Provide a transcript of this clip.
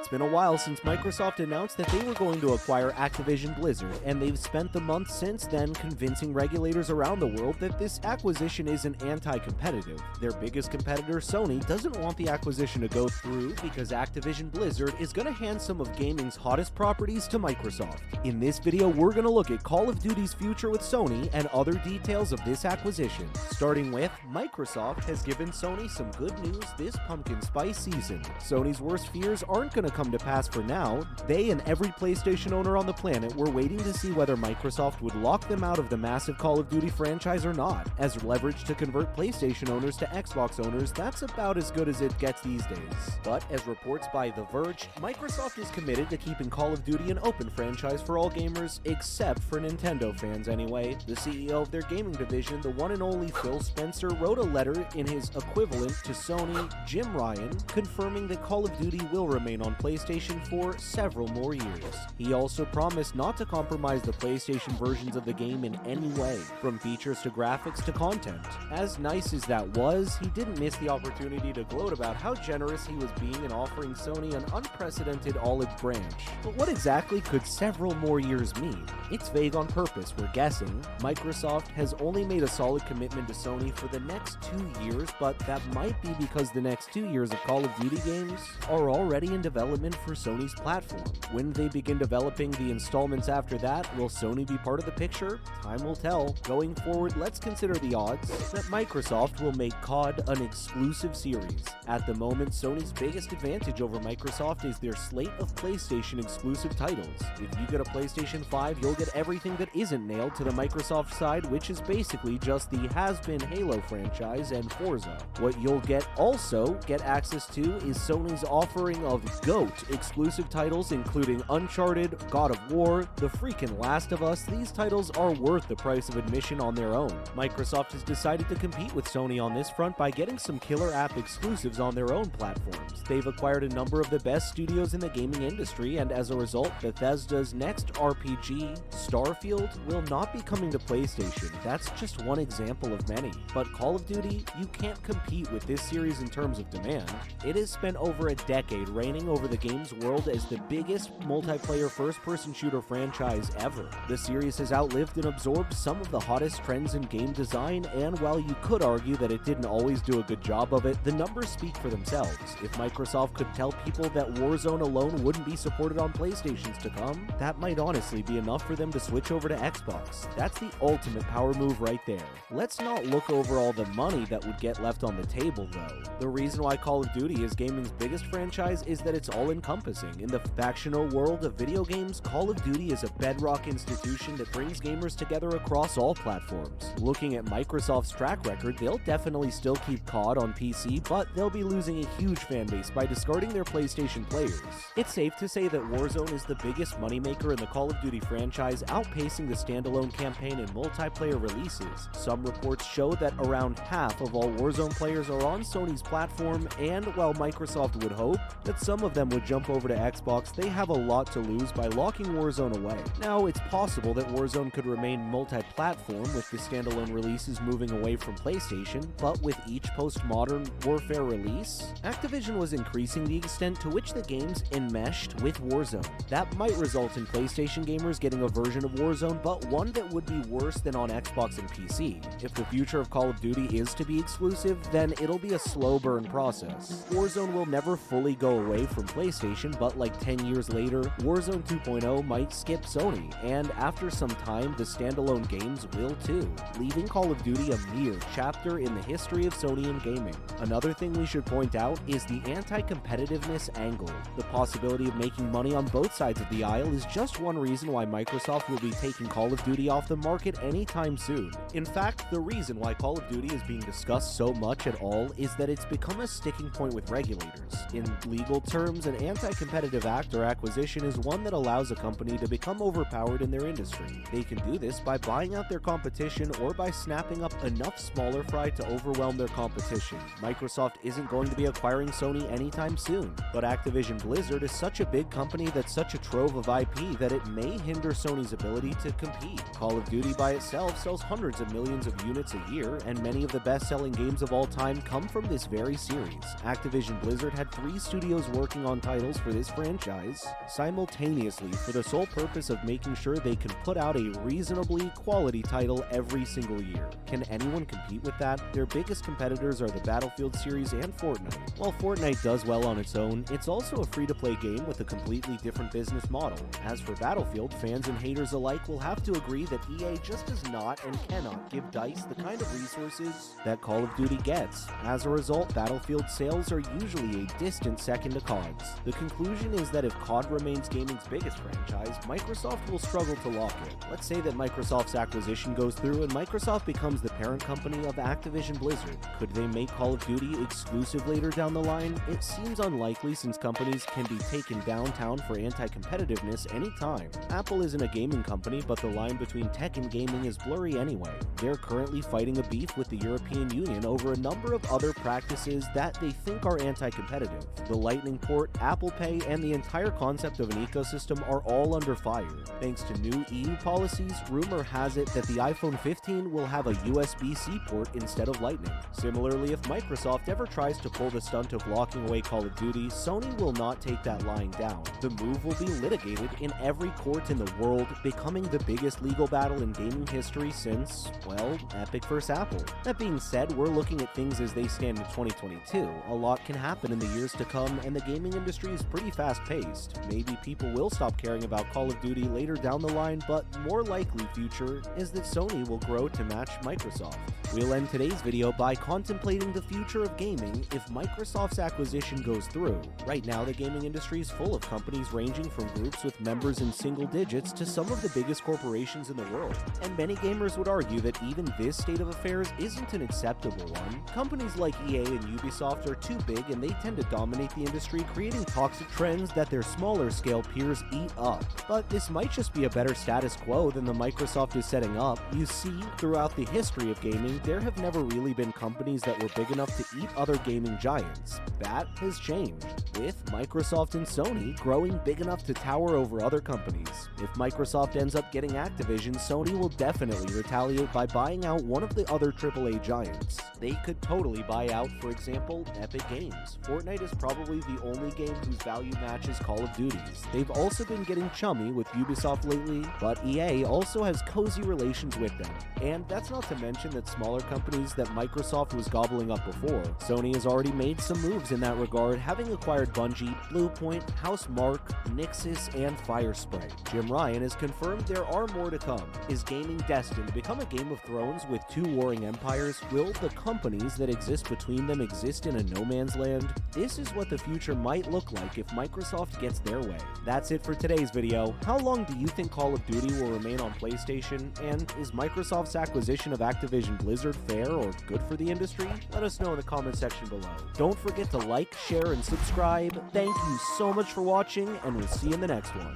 It's been a while since Microsoft announced that they were going to acquire Activision Blizzard, and they've spent the months since then convincing regulators around the world that this acquisition isn't anti-competitive. Their biggest competitor, Sony, doesn't want the acquisition to go through because Activision Blizzard is going to hand some of gaming's hottest properties to Microsoft. In this video, we're going to look at Call of Duty's future with Sony and other details of this acquisition. Starting with, Microsoft has given Sony some good news this pumpkin spice season. Sony's worst fears aren't going to come to pass for now. They and every PlayStation owner on the planet were waiting to see whether Microsoft would lock them out of the massive Call of Duty franchise or not. As leverage to convert PlayStation owners to Xbox owners, that's about as good as it gets these days. But as reports by The Verge, Microsoft is committed to keeping Call of Duty an open franchise for all gamers, except for Nintendo fans anyway. The CEO of their gaming division, the one and only Phil Spencer, wrote a letter in his equivalent to Sony, Jim Ryan, confirming that Call of Duty will remain on PlayStation for several more years. He also promised not to compromise the PlayStation versions of the game in any way, from features to graphics to content. As nice as that was, he didn't miss the opportunity to gloat about how generous he was being in offering Sony an unprecedented olive branch. But what exactly could several more years mean? It's vague on purpose, we're guessing. Microsoft has only made a solid commitment to Sony for the next 2 years, but that might be because the next 2 years of Call of Duty games are already in development for Sony's platform. When they begin developing the installments after that, will Sony be part of the picture? Time will tell. Going forward, let's consider the odds that Microsoft will make COD an exclusive series. At the moment, Sony's biggest advantage over Microsoft is their slate of PlayStation exclusive titles. If you get a PlayStation 5, you'll get everything that isn't nailed to the Microsoft side, which is basically just the has-been Halo franchise and Forza. What you'll also get access to is Sony's offering of GOAT exclusive titles, including Uncharted, God of War, the freaking Last of Us. These titles are worth the price of admission on their own. Microsoft has decided to compete with Sony on this front by getting some killer app exclusives on their own platforms. They've acquired a number of the best studios in the gaming industry, and as a result, Bethesda's next RPG, Starfield, will not be coming to PlayStation. That's just one example of many. But Call of Duty, you can't compete with this series in terms of demand. It has spent over a decade reigning over the game's world as the biggest multiplayer first-person shooter franchise ever. The series has outlived and absorbed some of the hottest trends in game design, and while you could argue that it didn't always do a good job of it, the numbers speak for themselves. If Microsoft could tell people that Warzone alone wouldn't be supported on PlayStations to come, that might honestly be enough for them to switch over to Xbox. That's the ultimate power move right there. Let's not look over all the money that would get left on the table though. The reason why Call of Duty is gaming's biggest franchise is that it's all-encompassing. In the factional world of video games, Call of Duty is a bedrock institution that brings gamers together across all platforms. Looking at Microsoft's track record, they'll definitely still keep COD on PC, but they'll be losing a huge fanbase by discarding their PlayStation players. It's safe to say that Warzone is the biggest moneymaker in the Call of Duty franchise, outpacing the standalone campaign and multiplayer releases. Some reports show that around half of all Warzone players are on Sony's platform, and while Microsoft would hope that some of them would jump over to Xbox, they have a lot to lose by locking Warzone away. Now, it's possible that Warzone could remain multi-platform with the standalone releases moving away from PlayStation, but with each post-Modern Warfare release, Activision was increasing the extent to which the games enmeshed with Warzone. That might result in PlayStation gamers getting a version of Warzone, but one that would be worse than on Xbox and PC. If the future of Call of Duty is to be exclusive, then it'll be a slow burn process. Warzone will never fully go away from PlayStation, but like 10 years later, Warzone 2.0 might skip Sony, and after some time, the standalone games will too, leaving Call of Duty a mere chapter in the history of Sony and gaming. Another thing we should point out is the anti-competitiveness angle. The possibility of making money on both sides of the aisle is just one reason why Microsoft will be taking Call of Duty off the market anytime soon. In fact, the reason why Call of Duty is being discussed so much at all is that it's become a sticking point with regulators. In legal terms, an anti-competitive act or acquisition is one that allows a company to become overpowered in their industry. They can do this by buying out their competition or by snapping up enough smaller fry to overwhelm their competition. Microsoft isn't going to be acquiring Sony anytime soon, but Activision Blizzard is such a big company that's such a trove of IP that it may hinder Sony's ability to compete. Call of Duty by itself sells hundreds of millions of units a year, and many of the best-selling games of all time come from this very series. Activision Blizzard had 3 studios working on on titles for this franchise simultaneously for the sole purpose of making sure they can put out a reasonably quality title every single year. Can anyone compete with that? Their biggest competitors are the Battlefield series and Fortnite. While Fortnite does well on its own, it's also a free-to-play game with a completely different business model. As for Battlefield, fans and haters alike will have to agree that EA just does not and cannot give DICE the kind of resources that Call of Duty gets. As a result, Battlefield sales are usually a distant second to COD's. The conclusion is that if COD remains gaming's biggest franchise, Microsoft will struggle to lock it. Let's say that Microsoft's acquisition goes through and Microsoft becomes the parent company of Activision Blizzard. Could they make Call of Duty exclusive later down the line? It seems unlikely since companies can be taken downtown for anti-competitiveness anytime. Apple isn't a gaming company, but the line between tech and gaming is blurry anyway. They're currently fighting a beef with the European Union over a number of other practices that they think are anti-competitive. The Lightning port, Apple Pay, and the entire concept of an ecosystem are all under fire. Thanks to new EU policies, rumor has it that the iPhone 15 will have a USB-C port instead of Lightning. Similarly, if Microsoft ever tries to pull the stunt of locking away Call of Duty, Sony will not take that lying down. The move will be litigated in every court in the world, becoming the biggest legal battle in gaming history since, well, Epic vs. Apple. That being said, we're looking at things as they stand in 2022. A lot can happen in the years to come, and the gaming industry is pretty fast-paced. Maybe people will stop caring about Call of Duty later down the line, but more likely future is that Sony will grow to match Microsoft. We'll end today's video by contemplating the future of gaming if Microsoft's acquisition goes through. Right now, the gaming industry is full of companies ranging from groups with members in single digits to some of the biggest corporations in the world. And many gamers would argue that even this state of affairs isn't an acceptable one. Companies like EA and Ubisoft are too big and they tend to dominate the industry, creating toxic trends that their smaller scale peers eat up. But this might just be a better status quo than the Microsoft is setting up. You see, throughout the history of gaming, there have never really been companies that were big enough to eat other gaming giants. That has changed, with Microsoft and Sony growing big enough to tower over other companies. If Microsoft ends up getting Activision, Sony will definitely retaliate by buying out one of the other AAA giants. They could totally buy out, for example, Epic Games. Fortnite is probably the only game whose value matches Call of Duty's. They've also been getting chummy with Ubisoft lately, but EA also has cozy relations with them. And that's not to mention that smaller companies that Microsoft was gobbling up before. Sony has already made some moves in that regard, having acquired Bungie, Bluepoint, Housemarque, Nixxes, and Firespray. Jim Ryan has confirmed there are more to come. Is gaming destined to become a Game of Thrones with two warring empires? Will the companies that exist between them exist in a no man's land? This is what the future might look like if Microsoft gets their way. That's it for today's video. How long do you think Call of Duty will remain on PlayStation? And is Microsoft's acquisition of Activision Blizzard fair or good for the industry? Let us know in the comment section below. Don't forget to like, share, and subscribe. Thank you so much for watching, and we'll see you in the next one.